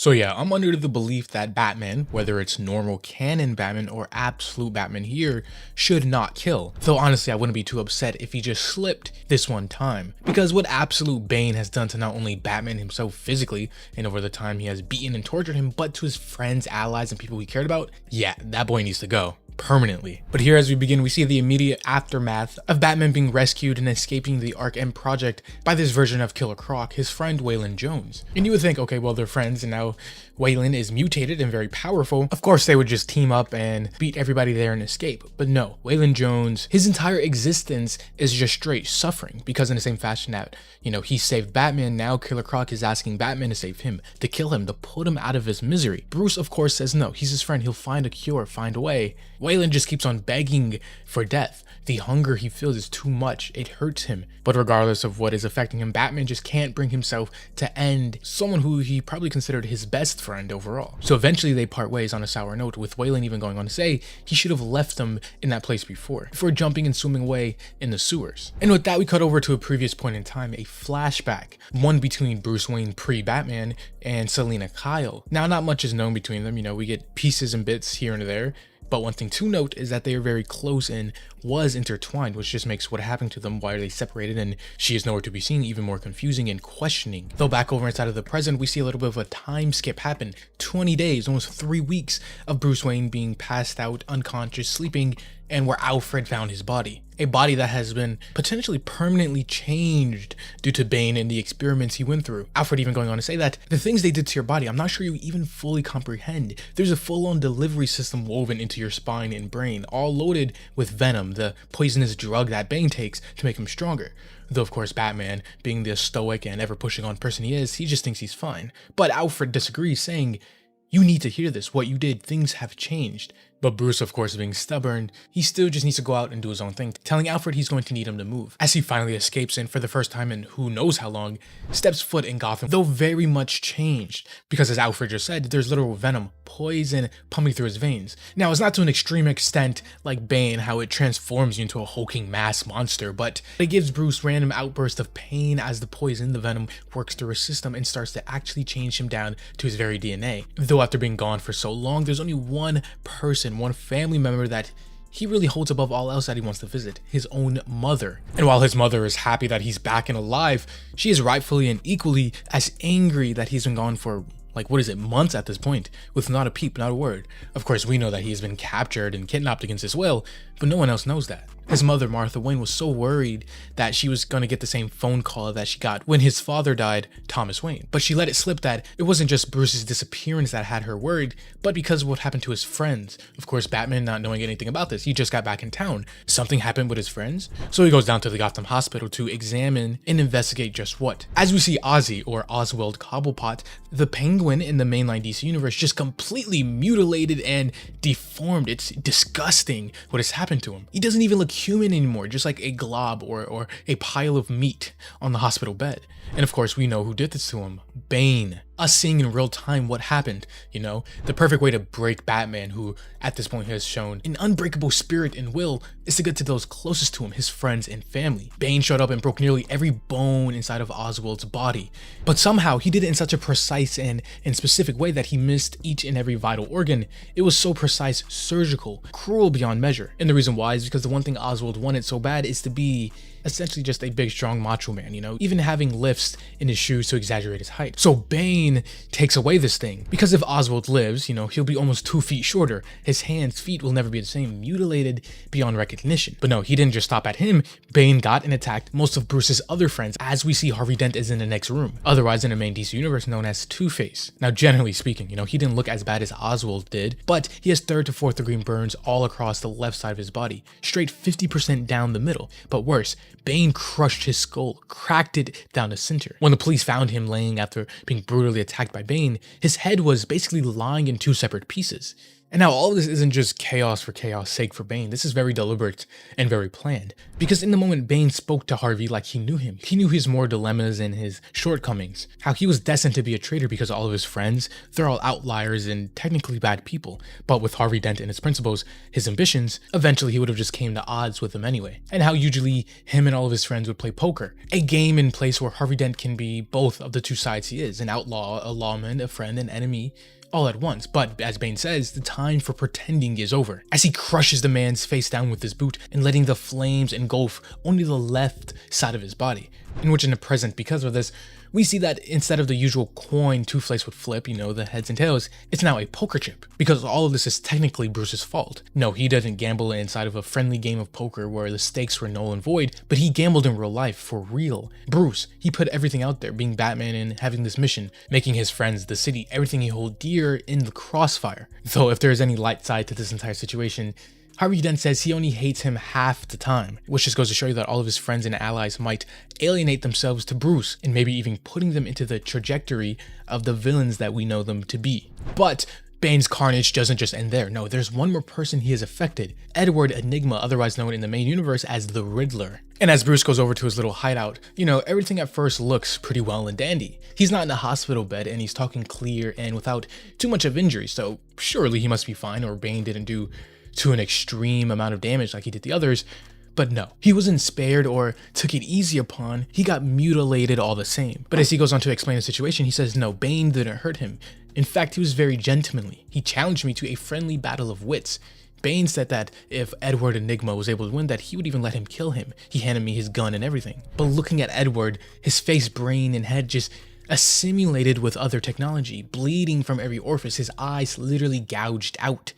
So yeah, I'm under the belief that Batman, whether it's normal canon Batman or absolute Batman here, should not kill. Though honestly, I wouldn't be too upset if he just slipped this one time. Because what absolute Bane has done to not only Batman himself physically, and over the time he has beaten and tortured him, but to his friends, allies, and people he cared about, yeah, that boy needs to go. Permanently. But here as we begin, we see the immediate aftermath of Batman being rescued and escaping the Ark M project by this version of Killer Croc, his friend Waylon Jones. And you would think, okay, well, they're friends and now Waylon is mutated and very powerful. Of course, they would just team up and beat everybody there and escape. But no, Waylon Jones, his entire existence is just straight suffering, because in the same fashion that, he saved Batman, now Killer Croc is asking Batman to save him, to kill him, to put him out of his misery. Bruce, of course, says no, he's his friend, he'll find a cure, find a way. Waylon just keeps on begging for death. The hunger he feels is too much, it hurts him. But regardless of what is affecting him, Batman just can't bring himself to end someone who he probably considered his best friend overall. So eventually they part ways on a sour note, with Waylon even going on to say he should have left them in that place before jumping and swimming away in the sewers. And with that, we cut over to a previous point in time, a flashback, one between Bruce Wayne pre-Batman and Selina Kyle. Now, not much is known between them, we get pieces and bits here and there. But one thing to note is that they are very close and was intertwined, which just makes what happened to them, why are they separated, and she is nowhere to be seen, even more confusing and questioning. Though back over inside of the present, we see a little bit of a time skip happen. 20 days, almost 3 weeks of Bruce Wayne being passed out, unconscious, sleeping, and where Alfred found his body. A body that has been potentially permanently changed due to Bane and the experiments he went through. Alfred even going on to say that the things they did to your body, I'm not sure you even fully comprehend. There's a full-on delivery system woven into your spine and brain, all loaded with venom, the poisonous drug that Bane takes to make him stronger. Though of course Batman, being the stoic and ever pushing on person he is, he just thinks he's fine. But Alfred disagrees, saying, "You need to hear this, what you did, things have changed." But Bruce, of course, being stubborn, he still just needs to go out and do his own thing, telling Alfred he's going to need him to move. As he finally escapes and for the first time in who knows how long, steps foot in Gotham, though very much changed. Because as Alfred just said, there's literal venom, poison pumping through his veins. Now, it's not to an extreme extent like Bane, how it transforms you into a hulking mass monster, but it gives Bruce random outbursts of pain as the poison, the venom, works through his system and starts to actually change him down to his very DNA. Though after being gone for so long, there's only one person, one family member that he really holds above all else that he wants to visit, his own mother. And while his mother is happy that he's back and alive, she is rightfully and equally as angry that he's been gone for months at this point, with not a peep, not a word. Of course, we know that he has been captured and kidnapped against his will, but no one else knows that. His mother, Martha Wayne, was so worried that she was going to get the same phone call that she got when his father died, Thomas Wayne. But she let it slip that it wasn't just Bruce's disappearance that had her worried, but because of what happened to his friends. Of course, Batman not knowing anything about this, he just got back in town. Something happened with his friends? So he goes down to the Gotham hospital to examine and investigate just what. As we see Ozzy, or Oswald Cobblepot, the Penguin in the mainline DC universe, just completely mutilated and deformed. It's disgusting what has happened to him. He doesn't even look human anymore, just like a glob or a pile of meat on the hospital bed. And of course, we know who did this to him. Bane. Us seeing in real time what happened, the perfect way to break Batman, who at this point has shown an unbreakable spirit and will, is to get to those closest to him, his friends and family. Bane showed up and broke nearly every bone inside of Oswald's body, but somehow he did it in such a precise and specific way that he missed each and every vital organ. It was so precise, surgical, cruel beyond measure. And the reason why is because the one thing Oswald wanted so bad is to be essentially just a big, strong macho man, even having lifts in his shoes to exaggerate his height. So Bane takes away this thing, because if Oswald lives, he'll be almost 2 feet shorter. His hands, feet will never be the same, mutilated beyond recognition. But no, he didn't just stop at him. Bane got and attacked most of Bruce's other friends, as we see Harvey Dent is in the next room, otherwise in the main DC universe known as Two-Face. Now, generally speaking, he didn't look as bad as Oswald did, but he has 3rd to 4th degree burns all across the left side of his body, straight 50% down the middle. But worse, Bane crushed his skull, cracked it down the center. When the police found him laying after being brutally attacked by Bane, his head was basically lying in 2 separate pieces. And now all of this isn't just chaos for chaos sake for Bane. This is very deliberate and very planned. Because in the moment Bane spoke to Harvey like he knew him. He knew his more dilemmas and his shortcomings. How he was destined to be a traitor because all of his friends, they're all outliers and technically bad people. But with Harvey Dent and his principles, his ambitions, eventually he would have just came to odds with them anyway. And how usually him and all of his friends would play poker. A game in place where Harvey Dent can be both of the two sides he is. An outlaw, a lawman, a friend, an enemy, all at once. But as Bane says, the time for pretending is over, as he crushes the man's face down with his boot and letting the flames engulf only the left side of his body. In which in the present, because of this, we see that instead of the usual coin Two-Face would flip, you know, the heads and tails, it's now a poker chip, because all of this is technically Bruce's fault. No, he doesn't gamble inside of a friendly game of poker where the stakes were null and void, but he gambled in real life, for real. Bruce, he put everything out there, being Batman and having this mission, making his friends, the city, everything he hold dear in the crossfire. Though if there is any light side to this entire situation, Harvey Dent says he only hates him half the time, which just goes to show you that all of his friends and allies might alienate themselves to Bruce and maybe even putting them into the trajectory of the villains that we know them to be. But Bane's carnage doesn't just end there. No, there's one more person he has affected, Edward Enigma, otherwise known in the main universe as the Riddler. And as Bruce goes over to his little hideout, you know, everything at first looks pretty well and dandy. He's not in a hospital bed and he's talking clear and without too much of injury, so surely he must be fine, or Bane didn't do to an extreme amount of damage like he did the others. But no, he wasn't spared or took it easy upon, he got mutilated all the same. But as he goes on to explain the situation, he says no, Bane didn't hurt him. In fact, he was very gentlemanly. He challenged me to a friendly battle of wits. Bane said that if Edward Enigma was able to win, that he would even let him kill him. He handed me his gun and everything. But looking at Edward, his face, brain, and head just assimilated with other technology, bleeding from every orifice, his eyes literally gouged out.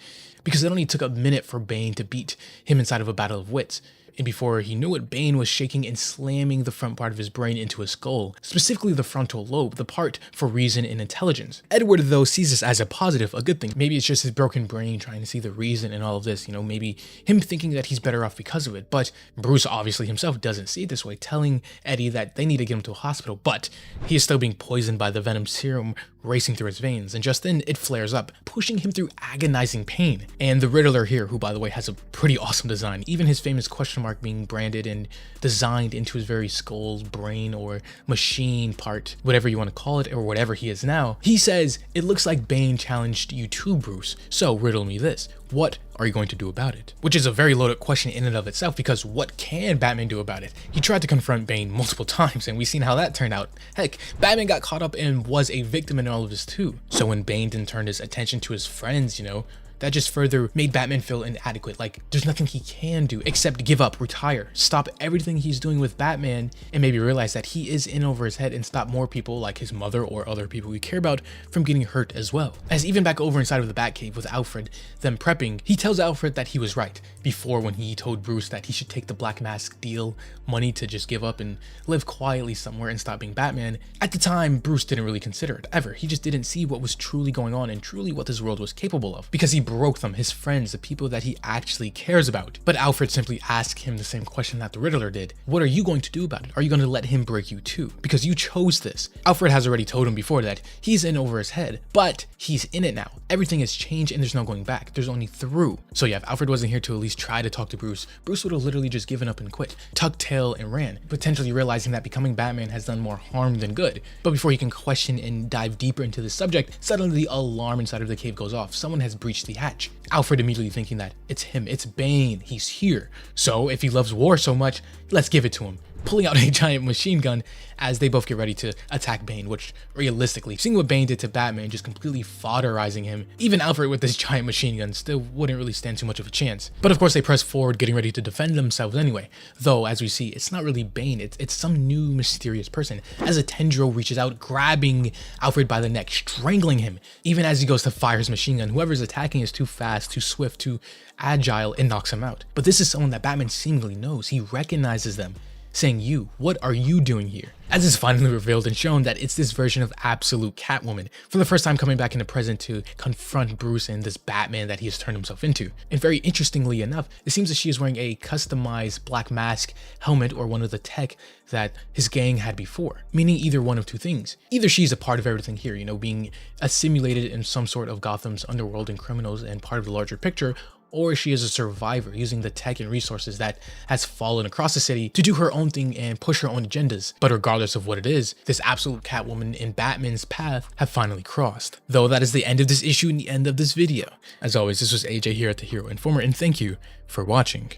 Because it only took a minute for Bane to beat him inside of a battle of wits. And before he knew it, Bane was shaking and slamming the front part of his brain into his skull, specifically the frontal lobe, the part for reason and intelligence. Edward, though, sees this as a positive, a good thing. Maybe it's just his broken brain trying to see the reason in all of this, you know, maybe him thinking that he's better off because of it. But Bruce obviously himself doesn't see it this way, telling Eddie that they need to get him to a hospital, but he is still being poisoned by the venom serum racing through his veins, and just then it flares up, pushing him through agonizing pain. And the Riddler here, who by the way has a pretty awesome design, even his famous question mark being branded and designed into his very skull, brain, or machine part, whatever you want to call it, or whatever he is now, he says, "It looks like Bane challenged you too, Bruce, so riddle me this. What are you going to do about it?" Which is a very loaded question in and of itself, because what can Batman do about it? He tried to confront Bane multiple times, and we've seen how that turned out. Heck, Batman got caught up and was a victim in all of this too. So when Bane didn't turn his attention to his friends, you know, that just further made Batman feel inadequate. Like, there's nothing he can do except give up, retire, stop everything he's doing with Batman, and maybe realize that he is in over his head and stop more people like his mother or other people we care about from getting hurt as well. As even back over inside of the Batcave with Alfred, them prepping, he tells Alfred that he was right before when he told Bruce that he should take the Black Mask deal money to just give up and live quietly somewhere and stop being Batman. At the time, Bruce didn't really consider it ever. He just didn't see what was truly going on and truly what this world was capable of, because he broke them, his friends, the people that he actually cares about. But Alfred simply asked him the same question that the Riddler did. What are you going to do about it? Are you going to let him break you too? Because you chose this. Alfred has already told him before that he's in over his head, but he's in it now. Everything has changed and there's no going back. There's only through. So yeah, if Alfred wasn't here to at least try to talk to Bruce, Bruce would have literally just given up and quit, tucked tail and ran, potentially realizing that becoming Batman has done more harm than good. But before he can question and dive deeper into the subject, suddenly the alarm inside of the cave goes off. Someone has breached the hatch. Alfred immediately thinking that it's him, it's Bane, he's here. So if he loves war so much, let's give it to him. Pulling out a giant machine gun as they both get ready to attack Bane, which realistically, seeing what Bane did to Batman, just completely fodderizing him, even Alfred with this giant machine gun still wouldn't really stand too much of a chance. But of course they press forward, getting ready to defend themselves anyway. Though, as we see, it's not really Bane, it's some new mysterious person, as a tendril reaches out, grabbing Alfred by the neck, strangling him. Even as he goes to fire his machine gun, whoever's attacking is too fast, too swift, too agile, and knocks him out. But this is someone that Batman seemingly knows. He recognizes them. saying, "You, what are you doing here?" As is finally revealed and shown that it's this version of absolute Catwoman, for the first time coming back in the present to confront Bruce and this Batman that he has turned himself into. And very interestingly enough, it seems that she is wearing a customized black mask, helmet, or one of the tech that his gang had before, meaning either one of two things. Either she's a part of everything here, being assimilated in some sort of Gotham's underworld and criminals and part of the larger picture, or she is a survivor using the tech and resources that has fallen across the city to do her own thing and push her own agendas. But regardless of what it is, this absolute Catwoman and Batman's path have finally crossed. Though that is the end of this issue and the end of this video. As always, this was AJ here at The Hero Informer, and thank you for watching.